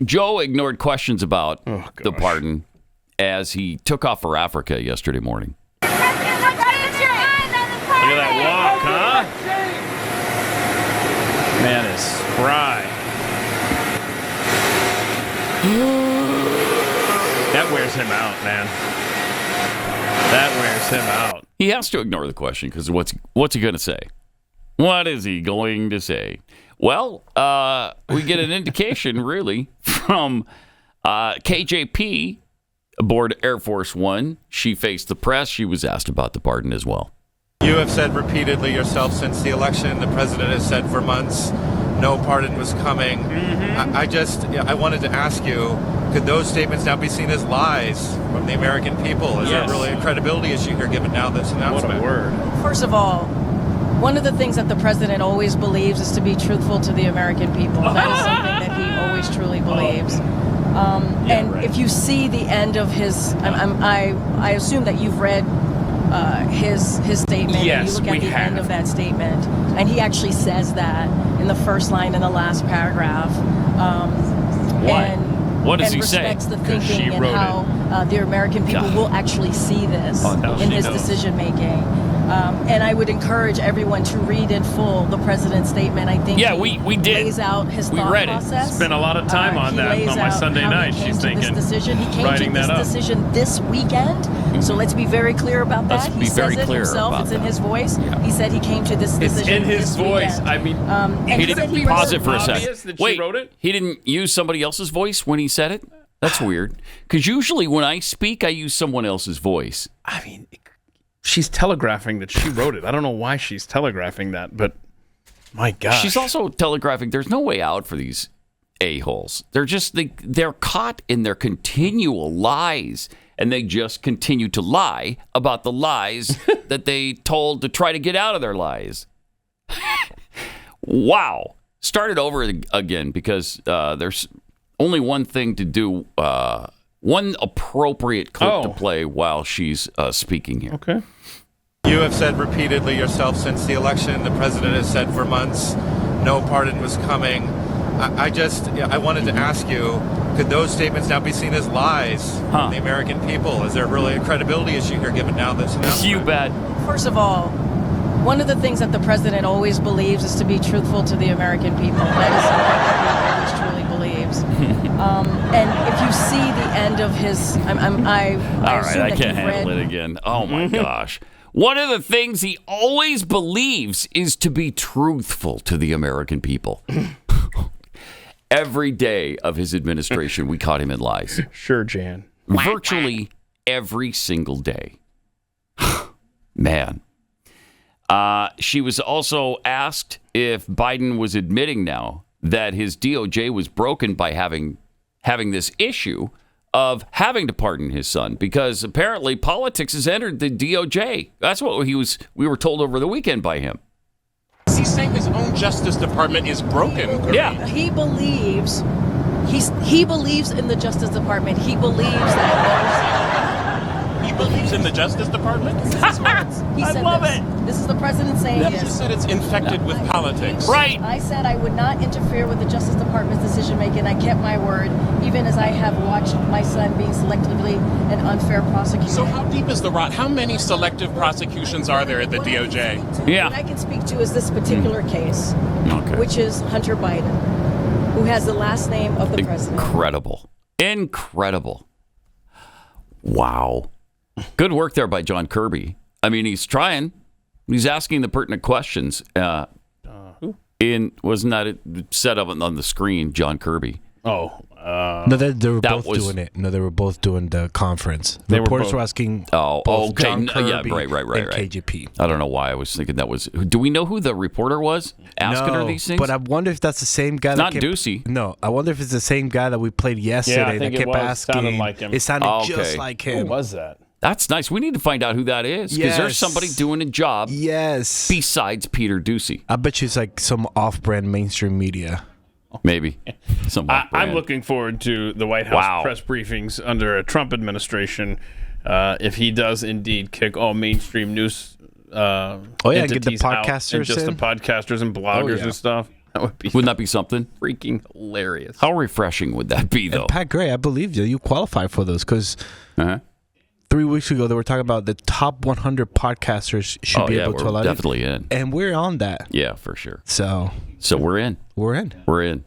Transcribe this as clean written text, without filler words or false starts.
Joe ignored questions about the pardon as he took off for Africa yesterday morning. Look at that walk, huh? Man is spry. That wears him out, man. That wears him out. He has to ignore the question because what's he going to say? What is he going to say? Well, we get an indication, really, from KJP aboard Air Force One. She faced the press. She was asked about the pardon as well. You have said repeatedly yourself since the election, the president has said for months, no pardon was coming. I wanted to ask you, could those statements now be seen as lies from the American people? Is there really a credibility issue here given now this announcement? What a word. First of all, one of the things that the president always believes is to be truthful to the American people. That is something that he always truly believes. If you see the end of his, I assume that you've read his statement. Yes, and you look at the end of that statement, and he actually says that in the first line in the last paragraph. What does he say? And respects the thinking and how the American people will actually see this in his decision making. And I would encourage everyone to read in full the president's statement. I think we did. Lays out his thought process. Spent a lot of time on that on my Sunday night. She's thinking, decision. He came writing to this that up. decision this weekend. So let's be very clear about that. Let's He be says very it clear himself. about It's in that. his voice. Yeah. He said he came to this decision. It's in his voice. Weekend. I mean, and he didn't he pause wrote it for a second. Obvious that she Wait, wrote it? he didn't use somebody else's voice when he said it? That's weird. Because usually when I speak, I use someone else's voice. I mean, she's telegraphing that she wrote it. I don't know why she's telegraphing that, but my gosh. She's also telegraphing there's no way out for these a-holes. They're caught in their continual lies, and they just continue to lie about the lies that they told to try to get out of their lies. Wow. Start it over again because there's only one thing to do, one appropriate clip to play while she's speaking here. Okay. You have said repeatedly yourself since the election, the president has said for months, no pardon was coming. I wanted to ask you, could those statements now be seen as lies from the American people? Is there really a credibility issue here given now this announcement? You bet. First of all, one of the things that the president always believes is to be truthful to the American people. That is something that he always truly believes. And if you see the end of his, I assume I that can't you've handle read, it again. Oh my gosh. One of the things he always believes is to be truthful to the American people. Every day of his administration, we caught him in lies. Sure, Jan. Virtually every single day. Man. She was also asked if Biden was admitting now that his DOJ was broken by having this issue of having to pardon his son because apparently politics has entered the DOJ. That's what we were told over the weekend by him. He's saying his own Justice Department is broken. Yeah. he believes in the Justice Department. He believes that He believes in the Justice Department? he I said love this. it. This is the president saying You this. just said it's infected with politics. Right. I said I would not interfere with the Justice Department's decision making. I kept my word, even as I have watched my son being selectively and unfair prosecuted. So how deep is the rot? How many selective prosecutions are there at the DOJ? What I can speak to is this particular case, which is Hunter Biden, who has the last name of the president. Incredible. Wow. Good work there by John Kirby. I mean, he's trying. He's asking the pertinent questions. Wasn't that it set up on the screen, John Kirby? Oh. No, they were both doing it. No, they were both doing the conference. Reporters were asking both John Kirby right. and KJP. I don't know why I was thinking that was... Do we know who the reporter was asking her these things? But I wonder if that's the same guy. Not Ducey. No, I wonder if it's the same guy that we played yesterday that kept asking. Sounded like him. It sounded just like him. Who was that? That's nice. We need to find out who that is because there's somebody doing a job besides Peter Ducey. I bet you it's like some off-brand mainstream media. Maybe. I'm looking forward to the White House press briefings under a Trump administration if he does indeed kick all mainstream news and get the podcasters out, and just the podcasters and bloggers and stuff. Wouldn't that be something? Freaking hilarious. How refreshing would that be, though? And Pat Gray, I believe you. You qualify for those because 3 weeks ago they were talking about the top 100 podcasters should be able to allow. Definitely in, and we're on that. Yeah, for sure. So we're in. We're in. We're in.